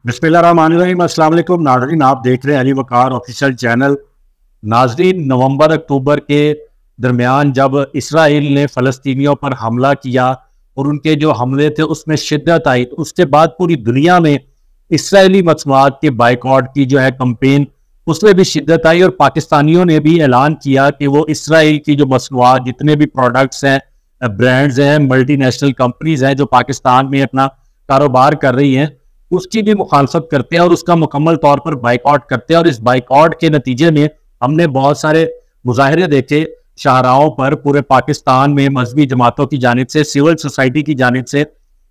बिस्मिल्लाहिर्रहमानिर्रहीम। अस्सलाम वालेकुम नाज़रीन, आप देख रहे हैं अली वकार ऑफिशियल चैनल। नाज़रीन, नवंबर अक्टूबर के दरमियान जब इसराइल ने फ़लस्तीनियों पर हमला किया और उनके जो हमले थे उसमें शिद्दत आई, तो उसके बाद पूरी दुनिया में इसराइली मसनूआत के बाइकआउट की जो है कंपेन, उसमें भी शिद्दत आई। और पाकिस्तानियों ने भी ऐलान किया कि वो इसराइल की जो मसनूआत, जितने भी प्रोडक्ट्स हैं, ब्रांड्स हैं, मल्टीनेशनल कंपनीज हैं जो पाकिस्तान में अपना कारोबार कर रही हैं, उसकी भी मुखालफत करते हैं और उसका मुकम्मल तौर पर बाइकआउट करते हैं। और इस बाइकआउट के नतीजे में हमने बहुत सारे मुजाहरे देखे शाहराहों पर पूरे पाकिस्तान में, मजहबी जमातों की जानिब से, सिविल सोसाइटी की जानिब से,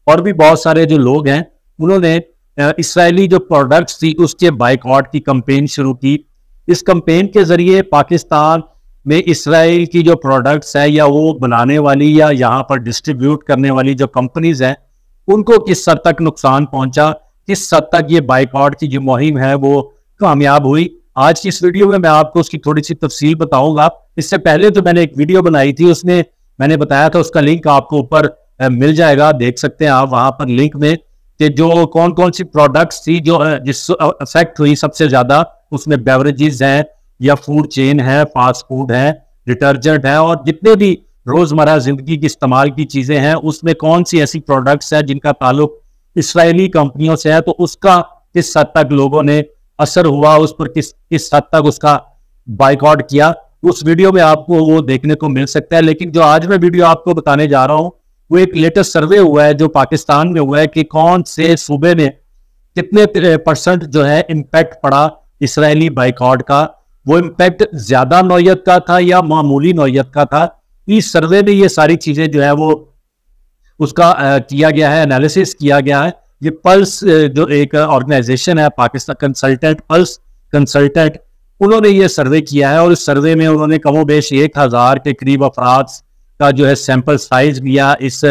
और भी बहुत सारे जो लोग हैं उन्होंने इसराइली जो प्रोडक्ट्स थी उसके बाइकआउट की कंपेन शुरू की। इस कंपेन के जरिए पाकिस्तान में इसराइल की जो प्रोडक्ट्स है या वो बनाने वाली या यहाँ पर डिस्ट्रीब्यूट करने वाली जो कंपनीज हैं उनको किस हद तक नुकसान पहुंचा, किस हद तक ये बाइकआउट की जो मुहिम है वो कामयाब हुई। आज की इस वीडियो में मैं आपको उसकी थोड़ी सी तफसील बताऊंगा। इससे पहले तो मैंने एक वीडियो बनाई थी, उसमें मैंने बताया था, उसका लिंक आपको ऊपर मिल जाएगा, देख सकते हैं आप वहां पर लिंक में, कि जो कौन कौन सी प्रोडक्ट्स थी जो जिस अफेक्ट हुई सबसे ज्यादा। उसमें बेवरेजेस हैं या फूड चेन है, फास्ट फूड है, डिटर्जेंट है, और जितने भी रोजमर्रा जिंदगी की इस्तेमाल की चीजें हैं उसमें कौन सी ऐसी प्रोडक्ट्स हैं जिनका ताल्लुक इसराइली कंपनियों से है, तो उसका किस हद तक लोगों ने असर हुआ, उस पर किस हद तक उसका बाइकआउट किया, उस वीडियो में आपको वो देखने को मिल सकता है। लेकिन जो आज मैं वीडियो आपको बताने जा रहा हूं वो एक लेटेस्ट सर्वे हुआ है जो पाकिस्तान में हुआ है कि कौन से सूबे में कितने परसेंट जो है इम्पैक्ट पड़ा इसराइली बाइकआउट का। वो इम्पैक्ट ज्यादा नौयत का था या मामूली नौयत का था। इस सर्वे में ये सारी चीजें जो है वो उसका किया गया है, एनालिसिस किया गया है। ये पल्स जो एक ऑर्गेनाइजेशन है पाकिस्तान कंसल्टेंट, पल्स कंसल्टेंट, उन्होंने ये सर्वे किया है। और इस सर्वे में उन्होंने कमोबेश 1000 के करीब अफराद का जो है सैंपल साइज लिया इस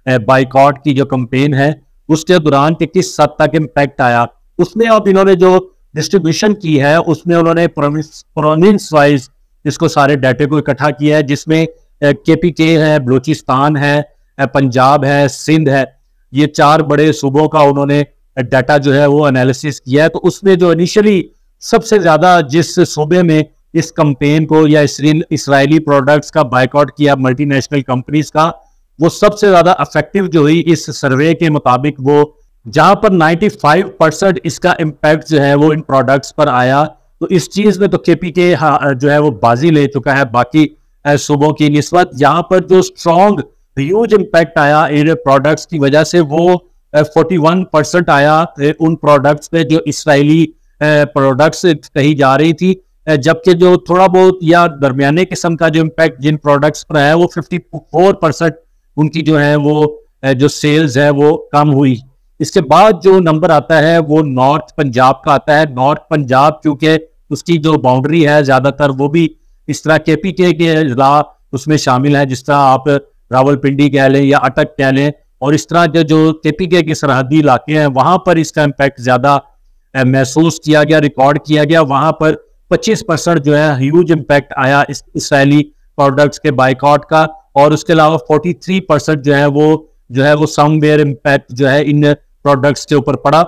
बाइकआउट की जो कंपेन है उसके दौरान कि किस हद तक इम्पैक्ट आया। उसमें अब इन्होंने जो डिस्ट्रीब्यूशन की है उसमें उन्होंने प्रोविंस वाइज इसको सारे डाटे को इकट्ठा किया है, जिसमें KPK है, बलूचिस्तान है, पंजाब है, सिंध है, ये 4 बड़े सूबों का उन्होंने डाटा जो है वो एनालिसिस किया है। तो उसमें जो इनिशियली सबसे ज्यादा जिस सूबे में इस कंपेन को या इसराइली प्रोडक्ट्स का बाइकआउट किया मल्टीनेशनल कंपनीज का, वो सबसे ज्यादा अफेक्टिव जो हुई इस सर्वे के मुताबिक, वो जहां पर 95% इसका इम्पैक्ट जो है वो इन प्रोडक्ट्स पर आया। तो इस चीज में तो KPK जो है वो बाजी ले चुका है बाकी सूबों की निस्बत। यहाँ पर जो स्ट्रॉन्ग ह्यूज इम्पैक्ट आया इन प्रोडक्ट्स की वजह से वो 41% आया उन प्रोडक्ट्स पे जो इसराइली प्रोडक्ट्स कही जा रही थी, जबकि जो थोड़ा बहुत या दरमियाने किस्म का जो इम्पैक्ट जिन प्रोडक्ट्स पर है वो 54% उनकी जो है वो जो सेल्स है वो कम हुई। इसके बाद जो नंबर आता है वो नॉर्थ पंजाब का आता है। नॉर्थ पंजाब क्योंकि उसकी जो बाउंड्री है ज्यादातर वो भी इस तरह KPK के जिला उसमें शामिल है, जिस तरह आप रावलपिंडी कह लें या अटक कह लें, और इस तरह जो KPK के सरहदी इलाके हैं वहां पर इसका इम्पैक्ट ज्यादा महसूस किया गया, रिकॉर्ड किया गया। वहां पर 25% जो है ह्यूज इम्पैक्ट आया इस इसराइली प्रोडक्ट्स के बाइकआउट का, और उसके अलावा 43% जो है वो समवेयर इम्पैक्ट जो है इन प्रोडक्ट्स के ऊपर पड़ा।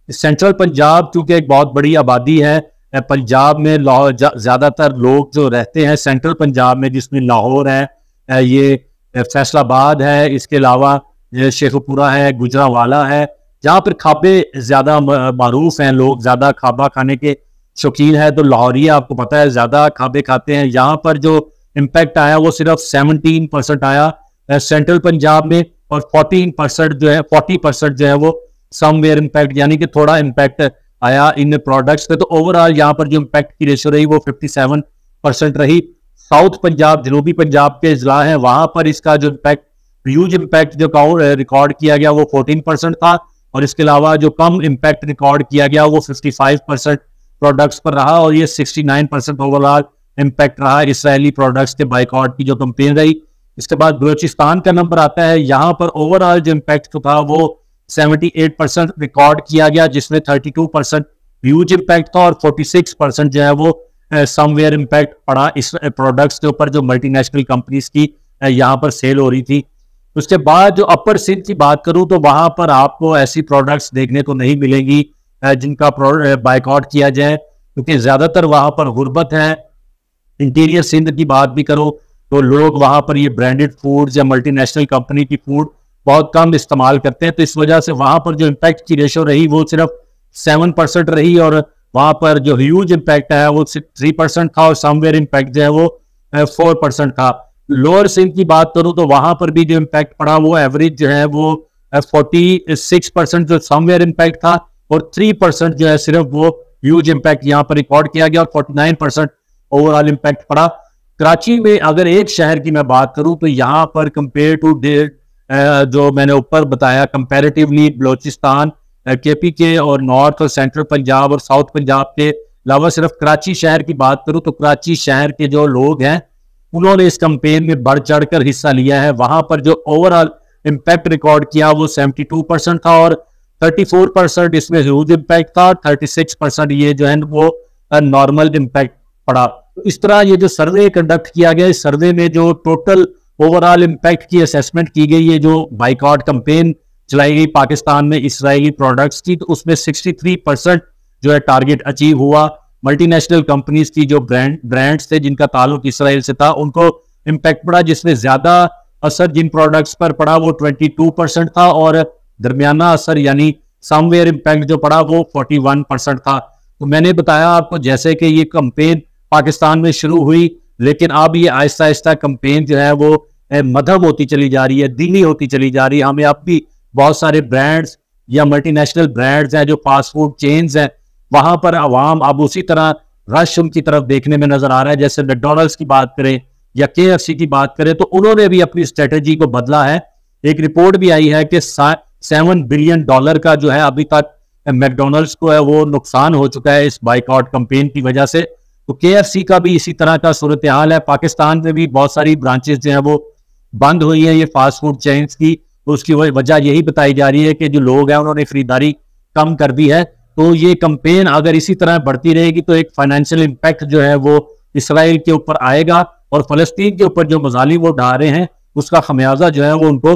सेंट्रल पंजाब क्योंकि एक बहुत बड़ी आबादी है, पंजाब में ज्यादातर लोग जो रहते हैं सेंट्रल पंजाब में, जिसमें लाहौर है, ये फैसलाबाद है, इसके अलावा शेखपुरा है, गुजरावाला है, जहाँ पर खाबे ज्यादा मारूफ हैं, लोग ज्यादा खाबा खाने के शौकीन है। तो लाहौरी आपको पता है ज्यादा खाबे खाते हैं। यहाँ पर जो इम्पैक्ट आया वो सिर्फ 17% आया सेंट्रल पंजाब में, और 40% जो है वो समवेयर इम्पैक्ट, यानी कि थोड़ा इम्पैक्ट आया इन प्रोडक्ट्स पे। तो ओवरऑल यहाँ पर जो इम्पैक्ट की रेशियो रही वो 57% रही। साउथ पंजाब, जनूबी पंजाब के जिला हैं, वहां पर इसका जो इम्पैक्ट, ह्यूज इम्पैक्ट जो रिकॉर्ड किया गया वो 14% था, और इसके अलावा जो कम इम्पैक्ट रिकॉर्ड किया गया वो 55% प्रोडक्ट्स पर रहा, और ये 69% ओवरऑल इम्पैक्ट रहा इसराइली प्रोडक्ट्स के बाइकआउट की जो कंपेन रही। इसके बाद बलूचिस्तान का नंबर आता है। यहाँ पर ओवरऑल जो इम्पैक्ट था वो 78% रिकॉर्ड किया गया, जिसमें 32% ह्यूज इम्पैक्ट था और 46% जो है वो समवेयर इम्पैक्ट पड़ा इस प्रोडक्ट्स के ऊपर जो मल्टीनेशनल कंपनीज की यहाँ पर सेल हो रही थी। उसके बाद जो अपर सिंध की बात करूं तो वहां पर आपको ऐसी प्रोडक्ट्स देखने को नहीं मिलेंगी जिनका बाइकआउट किया जाए, क्योंकि ज्यादातर वहां पर गुर्बत है। इंटीरियर सिंध की बात भी करो तो लोग वहां पर ये ब्रांडेड फूड्स या मल्टीनेशनल कंपनी की फूड बहुत कम इस्तेमाल करते हैं, तो इस वजह से वहां पर जो इम्पैक्ट की रेशो रही वो सिर्फ 7% रही, और वहां पर जो ह्यूज इम्पैक्ट है वो 3% था, और समवेयर इम्पैक्ट जो है वो 4% था। लोअर सिंध की बात करूं तो वहां पर भी जो इम्पैक्ट पड़ा वो एवरेज जो है वो 46% जो समवेयर इम्पैक्ट था, और 3% जो है सिर्फ वो ह्यूज इम्पैक्ट यहाँ पर रिकॉर्ड किया गया, और 49% ओवरऑल इम्पैक्ट पड़ा। कराची में अगर एक शहर की मैं बात करूं तो यहाँ पर कंपेयर टू जो मैंने ऊपर बताया कंपैरेटिवली बलोचिस्तान, KPK और नॉर्थ और सेंट्रल पंजाब और साउथ पंजाब के अलावा सिर्फ कराची शहर की बात करूं तो कराची शहर के जो लोग हैं उन्होंने इस कैंपेन में बढ़ चढ़कर हिस्सा लिया है। वहां पर जो ओवरऑल इम्पैक्ट रिकॉर्ड किया वो 72% था, और 34% इसमें ह्यूज इम्पैक्ट था, 36% ये जो है वो नॉर्मल इम्पैक्ट पड़ा। तो इस तरह ये जो सर्वे कंडक्ट किया गया, इस सर्वे में जो टोटल ओवरऑल इम्पैक्ट की असेसमेंट की गई है, जो बाइकआउट कैंपेन चलाई गई पाकिस्तान में इसराइली प्रोडक्ट्स की, तो उसमें 63% जो है टारगेट अचीव हुआ। मल्टीनेशनल कंपनीज की जो ब्रांड्स थे जिनका ताल्लुक इसराइल से था उनको इम्पैक्ट पड़ा, जिसमें ज्यादा असर जिन प्रोडक्ट्स पर पड़ा वो 22% था, और दरमियाना असर यानी समवेयर इम्पैक्ट जो पड़ा वो 41% था। तो मैंने बताया आपको जैसे कि ये कैंपेन पाकिस्तान में शुरू हुई, लेकिन अब ये आहिस्ता आहिस्ता कैंपेन जो है वो मध्यम होती चली जा रही है, दीनी होती चली जा रही है। हमें अब भी बहुत सारे ब्रांड्स या मल्टीनेशनल ब्रांड्स हैं जो फास्ट फूड चेन्स हैं, वहां पर आवाम अब उसी तरह रश उनकी तरफ देखने में नजर आ रहा है। जैसे मैकडॉनल्ड्स की बात करें या KFC की बात करें तो उन्होंने भी अपनी स्ट्रेटेजी को बदला है। एक रिपोर्ट भी आई है कि $7 बिलियन का जो है अभी तक मैकडॉनल्ड्स को है वो नुकसान हो चुका है इस बाइकआउट कैंपेन की वजह से। तो KFC का भी इसी तरह का सूरत हाल है। पाकिस्तान में भी बहुत सारी ब्रांचेस जो है वो बंद हुई है ये फास्ट फूड चेन्स की, तो उसकी वजह यही बताई जा रही है कि जो लोग हैं उन्होंने खरीदारी कम कर दी है। तो ये कैंपेन अगर इसी तरह बढ़ती रहेगी तो एक फाइनेंशियल इम्पैक्ट जो है वो इसराइल के ऊपर आएगा, और फलस्तीन के ऊपर जो मजालिम वो ढा रहे हैं उसका खमियाजा जो है वो उनको